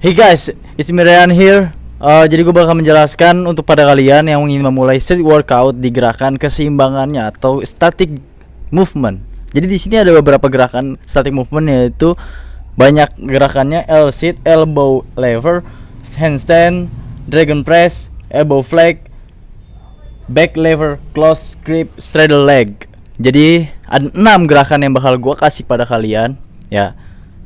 Hey guys, it's me Ryan here. Jadi gue bakal menjelaskan untuk pada kalian yang ingin memulai street workout di gerakan keseimbangannya atau static movement. Jadi di sini ada beberapa gerakan static movement, yaitu banyak gerakannya: L-sit, elbow lever, handstand, dragon press, elbow flag, back lever, close grip, straddle leg. Jadi ada 6 gerakan yang bakal gue kasih pada kalian ya.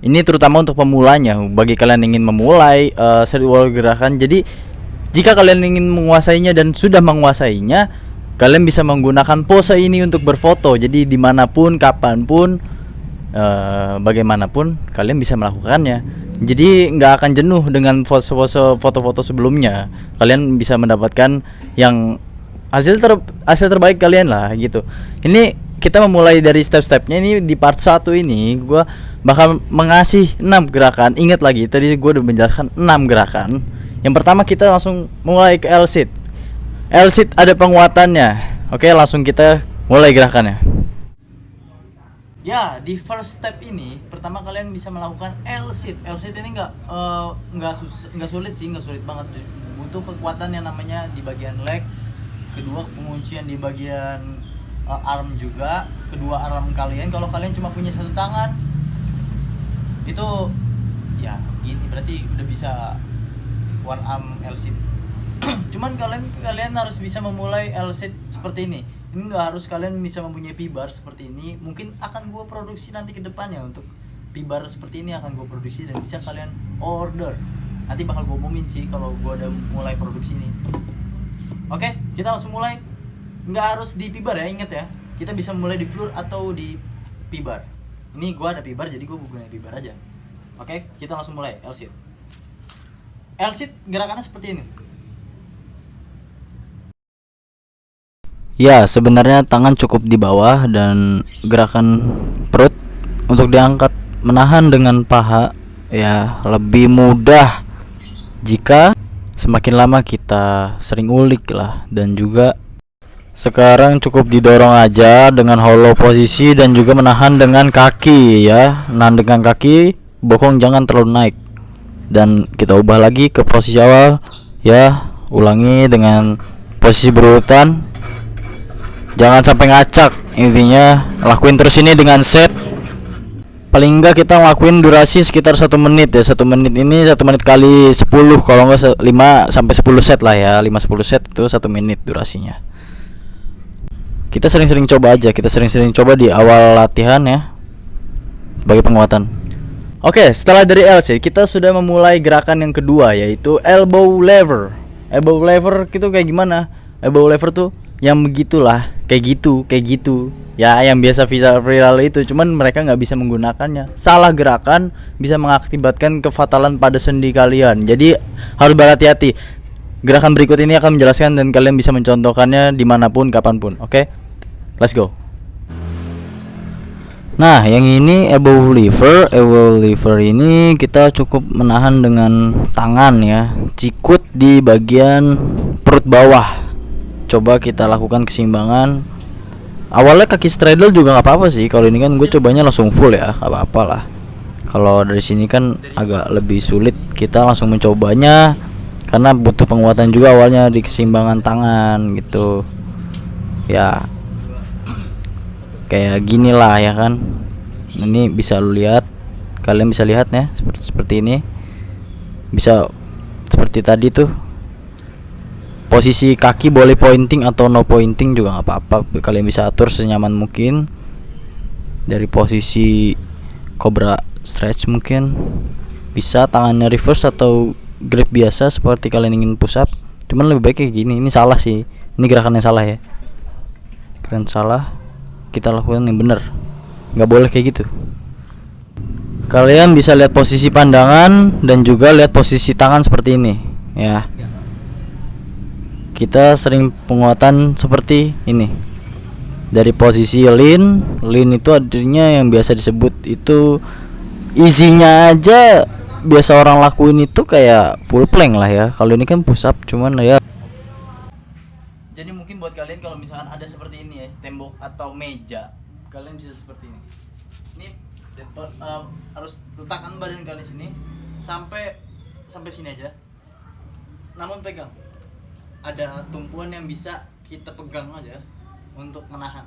Ini terutama untuk pemulanya, bagi kalian yang ingin memulai street workout gerakan. Jadi jika kalian ingin menguasainya dan sudah menguasainya, kalian bisa menggunakan pose ini untuk berfoto. Jadi dimanapun, kapanpun, bagaimanapun kalian bisa melakukannya. Jadi nggak akan jenuh dengan foto-foto sebelumnya. Kalian bisa mendapatkan yang hasil terbaik kalian lah gitu. Ini kita memulai dari step-stepnya. Ini di part 1 ini gue bakal mengasih 6 gerakan. Ingat lagi, tadi gue udah menjelaskan 6 gerakan. Yang pertama kita langsung mulai ke L-sit. L-sit ada penguatannya. Oke, langsung kita mulai gerakannya. Ya, di first step ini pertama kalian bisa melakukan L-sit. L-sit ini nggak sulit sih, nggak sulit banget. Butuh kekuatan yang namanya di bagian leg, kedua penguncian di bagian arm juga, kedua arm kalian. Kalau kalian cuma punya satu tangan, itu ya gini, berarti udah bisa one arm L-sit. Cuman kalian harus bisa memulai L-sit seperti ini. Ini nggak harus kalian bisa mempunyai P-bar seperti ini. Mungkin akan gue produksi nanti ke depannya untuk P-bar seperti ini, akan gue produksi dan bisa kalian order. Nanti bakal gue umumin sih kalau gue udah mulai produksi ini. Oke, kita langsung mulai. Nggak harus di P-bar ya, inget ya. Kita bisa mulai di floor atau di P-bar. Ini gue ada P-bar, jadi gue gunain P-bar aja. Oke, kita langsung mulai L-sit. L-sit gerakannya seperti ini. Ya, sebenarnya tangan cukup di bawah dan gerakan perut untuk diangkat menahan dengan paha ya lebih mudah jika semakin lama kita sering ulik lah. Dan juga sekarang cukup didorong aja dengan hollow posisi dan juga menahan dengan kaki ya. Menahan dengan kaki, bokong jangan terlalu naik. Dan kita ubah lagi ke posisi awal ya. Ulangi dengan posisi berurutan. Jangan sampai ngacak. Intinya lakuin terus ini dengan set. Paling enggak kita ngelakuin durasi sekitar 1 menit ya. 1 menit ini 1 menit kali 10, kalau enggak 5 sampai 10 set lah ya. 5-10 set itu 1 menit durasinya. Kita sering-sering coba aja. Kita sering-sering coba di awal latihan ya, sebagai penguatan. Oke, setelah dari L-sit kita sudah memulai gerakan yang kedua, yaitu elbow lever. Elbow lever itu kayak gimana? Elbow lever tuh yang begitulah, kayak gitu ya, yang biasa viral itu. Cuman mereka nggak bisa menggunakannya. Salah gerakan bisa mengakibatkan kefatalan pada sendi kalian. Jadi harus berhati-hati. Gerakan berikut ini akan menjelaskan dan kalian bisa mencontohkannya dimanapun, kapanpun. Oke, let's go. Nah, yang ini elbow lever. Elbow lever ini kita cukup menahan dengan tangan ya, cikut di bagian perut bawah. Coba kita lakukan keseimbangan. Awalnya kaki straddle juga nggak apa-apa sih. Kalau ini kan gue cobanya langsung full ya, nggak apa-apa lah. Kalau dari sini kan agak lebih sulit, kita langsung mencobanya karena butuh penguatan juga awalnya di keseimbangan tangan gitu ya. Kayak gini lah ya kan. Ini bisa lu lihat, kalian bisa lihat ya, seperti ini. Bisa seperti tadi tuh. Posisi kaki boleh pointing atau no pointing juga nggak apa-apa. Kalian bisa atur senyaman mungkin. Dari posisi cobra stretch mungkin bisa tangannya reverse atau grip biasa seperti kalian ingin push up. Cuman lebih baik kayak gini. Ini salah sih. Ini gerakannya salah ya. Keren salah. Kita lakukan yang benar. Nggak boleh kayak gitu. Kalian bisa lihat posisi pandangan dan juga lihat posisi tangan seperti ini ya. Kita sering penguatan seperti ini. Dari posisi lean itu artinya yang biasa disebut itu easy-nya aja biasa orang lakuin itu kayak full plank lah ya. Kalau ini kan push up cuman ya. Jadi mungkin buat kalian kalau misalkan ada seperti ini ya, tembok atau meja, kalian bisa seperti ini. Ini harus letakkan badan kalian sini sampai sampai sini aja. Namun pegang. Ada tumpuan yang bisa kita pegang aja untuk menahan.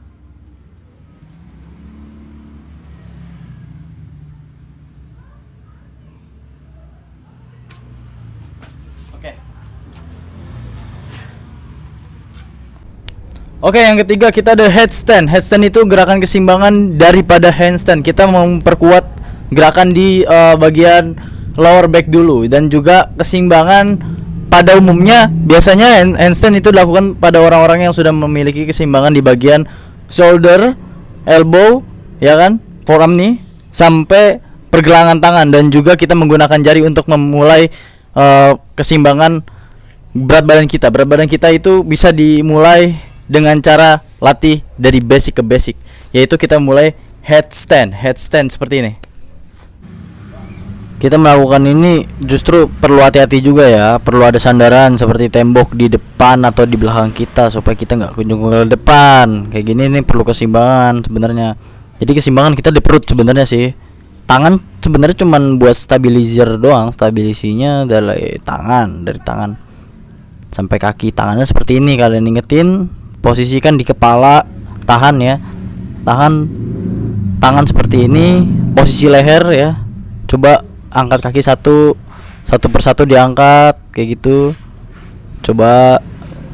Oke, yang ketiga kita ada headstand. Headstand itu gerakan keseimbangan daripada handstand. Kita memperkuat gerakan di bagian lower back dulu, dan juga keseimbangan pada umumnya biasanya handstand itu dilakukan pada orang-orang yang sudah memiliki keseimbangan di bagian shoulder, elbow, ya kan, forearm nih, sampai pergelangan tangan, dan juga kita menggunakan jari untuk memulai keseimbangan berat badan kita. Berat badan kita itu bisa dimulai dengan cara latih dari basic ke basic, yaitu kita mulai headstand seperti ini. Kita melakukan ini justru perlu hati-hati juga ya, perlu ada sandaran seperti tembok di depan atau di belakang kita supaya kita nggak kunjung ke depan. Kayak gini nih perlu keseimbangan sebenarnya. Jadi keseimbangan kita di perut sebenarnya sih. Tangan sebenarnya cuman buat stabilizer doang, stabilisinya dari tangan sampai kaki. Tangannya seperti ini, kalian ingetin, posisikan di kepala, tahan ya, tahan tangan seperti ini, posisi leher ya. Coba angkat kaki satu persatu, diangkat kayak gitu. Coba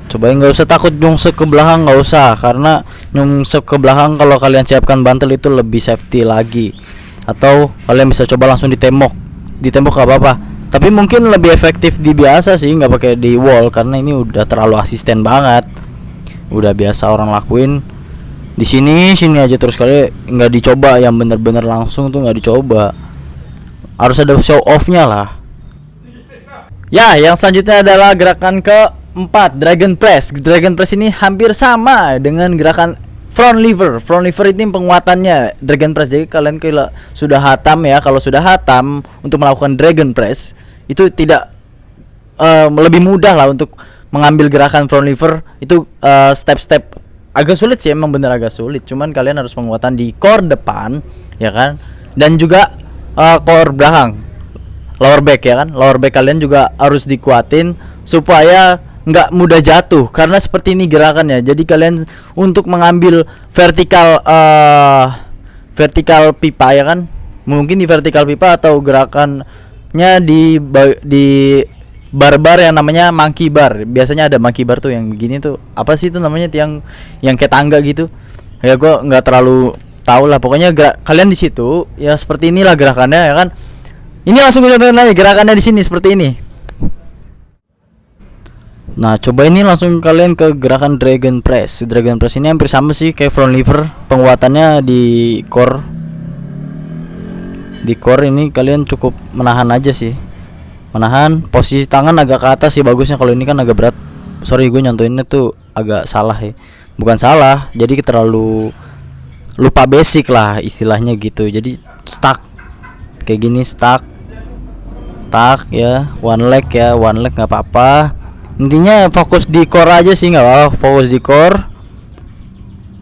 nggak usah takut nyungsep ke belakang, nggak usah, karena nyungsep ke belakang kalau kalian siapkan bantal itu lebih safety lagi. Atau kalian bisa coba langsung ditembok nggak apa-apa, tapi mungkin lebih efektif di biasa sih, nggak pakai di wall, karena ini udah terlalu asisten banget. Udah biasa orang lakuin di sini aja terus, kali nggak dicoba yang bener-bener langsung tuh, nggak dicoba. Harus ada show off-nya lah. Ya, yang selanjutnya adalah gerakan keempat, Dragon Press. Dragon Press ini hampir sama dengan gerakan front lever. Front lever ini penguatannya Dragon Press. Jadi kalian kalau sudah hatam ya, kalau sudah hatam untuk melakukan Dragon Press, itu tidak lebih mudah lah untuk mengambil gerakan front lever. Itu step-step agak sulit sih, emang bener agak sulit. Cuman kalian harus penguatan di core depan, ya kan, dan juga core belakang, lower back ya kan. Lower back kalian juga harus dikuatin supaya nggak mudah jatuh, karena seperti ini gerakannya. Jadi kalian untuk mengambil vertikal pipa ya kan, mungkin di vertikal pipa atau gerakannya di bar yang namanya monkey bar. Biasanya ada monkey bar tuh yang begini tuh, apa sih itu namanya, yang kayak tangga gitu ya, gue nggak terlalu tahu lah. Pokoknya kalian di situ ya seperti inilah gerakannya ya kan. Ini langsung kita contohin aja gerakannya di sini seperti ini. Nah, coba ini langsung kalian ke gerakan Dragon Press. Dragon Press ini hampir sama sih kayak front lever, penguatannya di core. Di core ini kalian cukup menahan aja sih. Menahan, posisi tangan agak ke atas sih bagusnya. Kalau ini kan agak berat. Sorry, gue nyontoinnya tuh agak salah ya. Bukan salah, jadi terlalu lupa basic lah istilahnya gitu. Jadi stuck kayak gini, stuck ya, one leg nggak apa-apa. Intinya fokus di core aja sih, nggak apa-apa, fokus di core.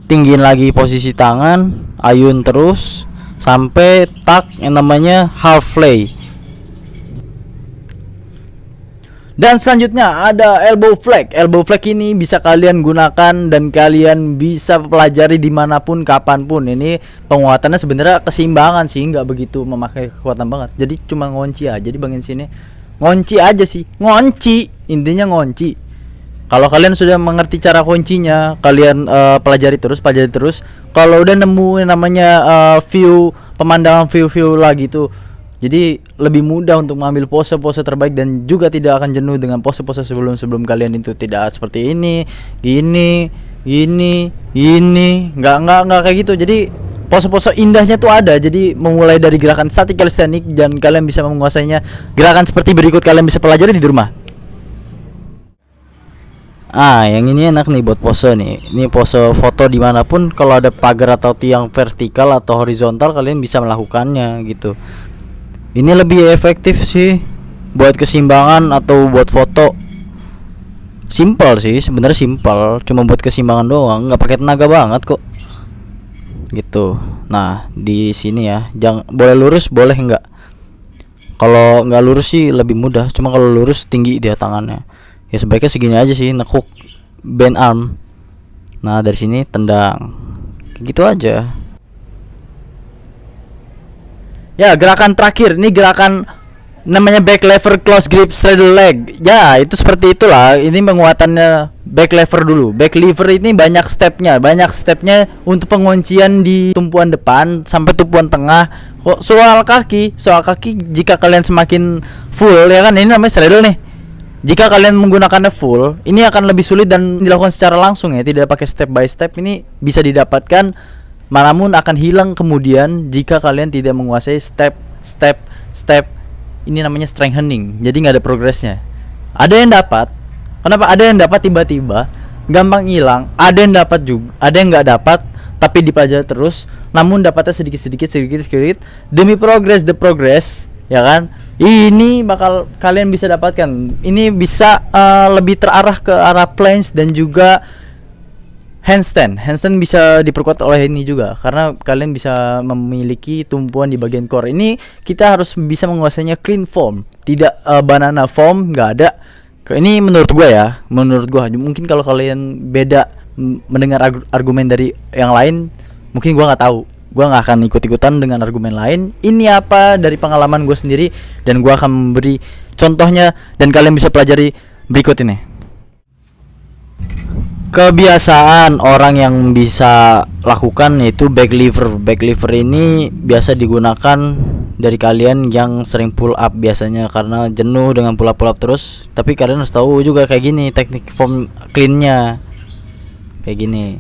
Tinggiin lagi posisi tangan, ayun terus sampai tuck yang namanya half lay. Dan selanjutnya ada elbow flag. Elbow flag ini bisa kalian gunakan dan kalian bisa pelajari dimanapun, kapanpun. Ini penguatannya sebenarnya keseimbangan sih, nggak begitu memakai kekuatan banget. Jadi cuma ngunci aja di bagian sini, ngunci aja sih, ngunci, intinya ngunci. Kalau kalian sudah mengerti cara kuncinya, kalian pelajari terus. Kalau udah nemu yang namanya pemandangan view lagi tuh, jadi lebih mudah untuk mengambil pose-pose terbaik, dan juga tidak akan jenuh dengan pose-pose sebelum kalian itu. Tidak seperti ini, gini, nggak kayak gitu. Jadi pose-pose indahnya tuh ada. Jadi memulai dari gerakan static calisthenics, dan kalian bisa menguasainya. Gerakan seperti berikut kalian bisa pelajari di rumah. Yang ini enak nih buat pose nih. Ini pose foto dimanapun, kalau ada pagar atau tiang vertikal atau horizontal, kalian bisa melakukannya gitu. Ini lebih efektif sih buat keseimbangan atau buat foto. Simple sih sebenarnya, simple, cuma buat keseimbangan doang, nggak pakai tenaga banget kok gitu. Nah, di sini ya, jangan, boleh lurus boleh enggak. Kalau nggak lurus sih lebih mudah, cuma kalau lurus tinggi dia tangannya. Ya sebaiknya segini aja sih, nekuk, bend arm. Nah dari sini tendang, gitu aja. Ya gerakan terakhir, ini gerakan namanya back lever close grip straddle leg. Ya itu seperti itulah. Ini penguatannya back lever dulu. Back lever ini banyak stepnya untuk penguncian di tumpuan depan sampai tumpuan tengah. Soal kaki jika kalian semakin full ya kan, ini namanya straddle nih. Jika kalian menggunakannya full, ini akan lebih sulit dan dilakukan secara langsung ya, tidak pakai step by step. Ini bisa didapatkan, namun akan hilang kemudian jika kalian tidak menguasai step. Ini namanya strengthening, jadi nggak ada progresnya. Ada yang dapat, kenapa? Ada yang dapat tiba-tiba gampang hilang, ada yang dapat juga, ada yang nggak dapat tapi dipelajari terus, namun dapatnya sedikit demi the progress ya kan. Ini bakal kalian bisa dapatkan. Ini bisa lebih terarah ke arah planche dan juga handstand bisa diperkuat oleh ini juga, karena kalian bisa memiliki tumpuan di bagian core. Ini kita harus bisa menguasainya clean form, tidak banana form, nggak ada. Ini menurut gua mungkin kalau kalian beda mendengar argumen dari yang lain, mungkin gua nggak tahu, gua nggak akan ikut-ikutan dengan argumen lain. Ini apa dari pengalaman gua sendiri, dan gua akan memberi contohnya dan kalian bisa pelajari berikut ini. Kebiasaan orang yang bisa lakukan yaitu back lever ini biasa digunakan dari kalian yang sering pull up biasanya, karena jenuh dengan pull up terus. Tapi kalian harus tahu juga kayak gini teknik form cleannya kayak gini.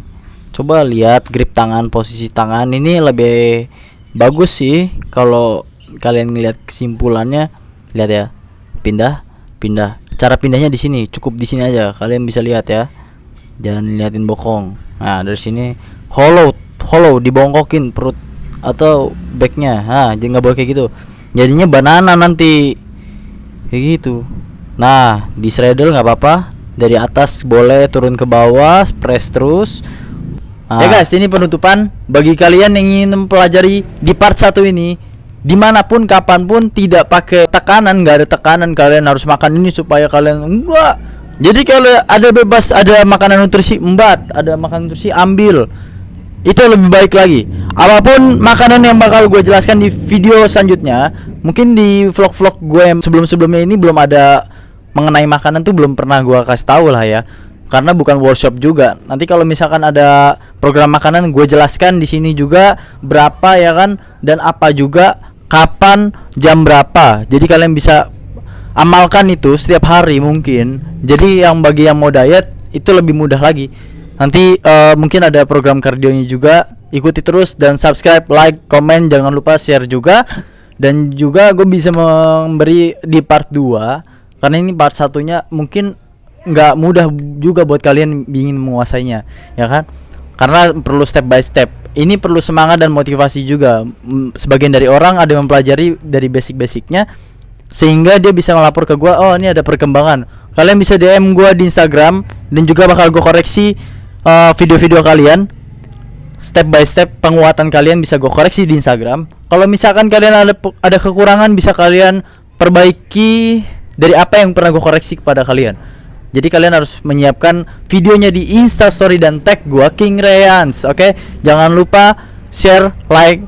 Coba lihat grip tangan, posisi tangan ini lebih bagus sih kalau kalian ngelihat kesimpulannya. Lihat ya, pindah. Cara pindahnya di sini, cukup di sini aja. Kalian bisa lihat ya. Jangan liatin bokong. Nah dari sini hollow dibongkokin perut atau backnya. Jadi nggak boleh kayak gitu. Jadinya banana nanti kayak gitu. Nah di straddle nggak apa-apa. Dari atas boleh turun ke bawah, press terus. Ya guys, ini penutupan bagi kalian yang ingin mempelajari di part 1 ini. Dimanapun, kapanpun, tidak pakai tekanan, nggak ada tekanan. Kalian harus makan ini supaya kalian enggak. Jadi kalau ada bebas, ada makanan nutrisi, ada makanan nutrisi, ambil. Itu lebih baik lagi. Apapun makanan yang bakal gue jelaskan di video selanjutnya. Mungkin di vlog-vlog gue yang sebelum-sebelumnya ini belum ada mengenai makanan tuh, belum pernah gue kasih tahu lah ya. Karena bukan workshop juga. Nanti kalau misalkan ada program makanan, gue jelaskan di sini juga berapa ya kan, dan apa juga, kapan, jam berapa. Jadi kalian bisa amalkan itu setiap hari mungkin. Jadi yang bagi yang mau diet itu lebih mudah lagi. Nanti mungkin ada program kardionya juga. Ikuti terus dan subscribe, like, komen, jangan lupa share juga. Dan juga gue bisa memberi di part 2 karena ini part 1-nya mungkin nggak mudah juga buat kalian ingin menguasainya, ya kan? Karena perlu step by step. Ini perlu semangat dan motivasi juga. Sebagian dari orang ada yang mempelajari dari basic-basicnya sehingga dia bisa melapor ke gue, oh ini ada perkembangan. Kalian bisa DM gue di Instagram dan juga bakal gue koreksi video-video kalian step by step. Penguatan kalian bisa gue koreksi di Instagram. Kalau misalkan kalian ada kekurangan, bisa kalian perbaiki dari apa yang pernah gue koreksi kepada kalian. Jadi kalian harus menyiapkan videonya di Instastory dan tag gue King Reyans. Oke? Jangan lupa share, like,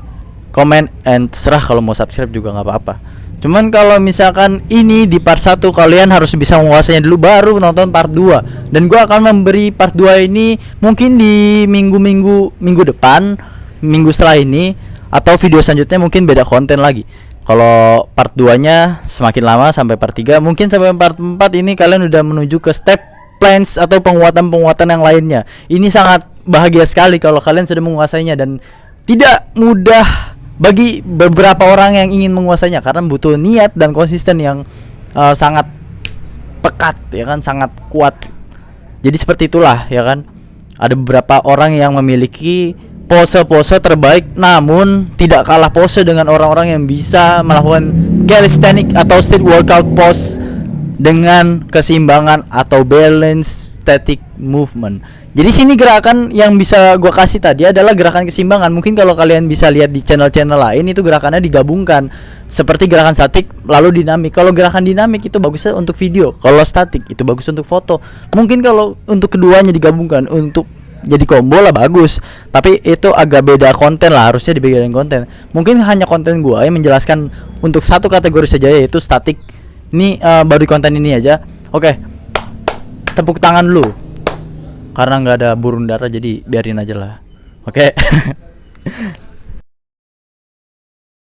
comment, and serah kalau mau subscribe juga nggak apa-apa. Cuman kalau misalkan ini di part 1 kalian harus bisa menguasainya dulu, baru nonton part 2. Dan gue akan memberi part 2 ini mungkin di minggu depan, minggu setelah ini, atau video selanjutnya mungkin beda konten lagi. Kalau part 2-nya semakin lama sampai part 3, mungkin sampai part 4 ini kalian udah menuju ke step plans atau penguatan yang lainnya. Ini sangat bahagia sekali kalau kalian sudah menguasainya, dan tidak mudah bagi beberapa orang yang ingin menguasainya karena butuh niat dan konsisten yang sangat pekat ya kan, sangat kuat. Jadi seperti itulah ya kan. Ada beberapa orang yang memiliki pose-pose terbaik namun tidak kalah pose dengan orang-orang yang bisa melakukan calisthenics atau street workout pose dengan keseimbangan atau balance static movement. Jadi sini gerakan yang bisa gua kasih tadi adalah gerakan keseimbangan. Mungkin kalau kalian bisa lihat di channel-channel lain itu gerakannya digabungkan seperti gerakan statik lalu dinamik. Kalau gerakan dinamik itu bagusnya untuk video, kalau statik itu bagus untuk foto. Mungkin kalau untuk keduanya digabungkan untuk jadi combo lah bagus, tapi itu agak beda konten lah, harusnya dibedain konten. Mungkin hanya konten gua yang menjelaskan untuk satu kategori saja, yaitu statik. Ini baru di konten ini aja. Oke, tepuk tangan dulu karena nggak ada burung dara, jadi biarin aja lah. Oke.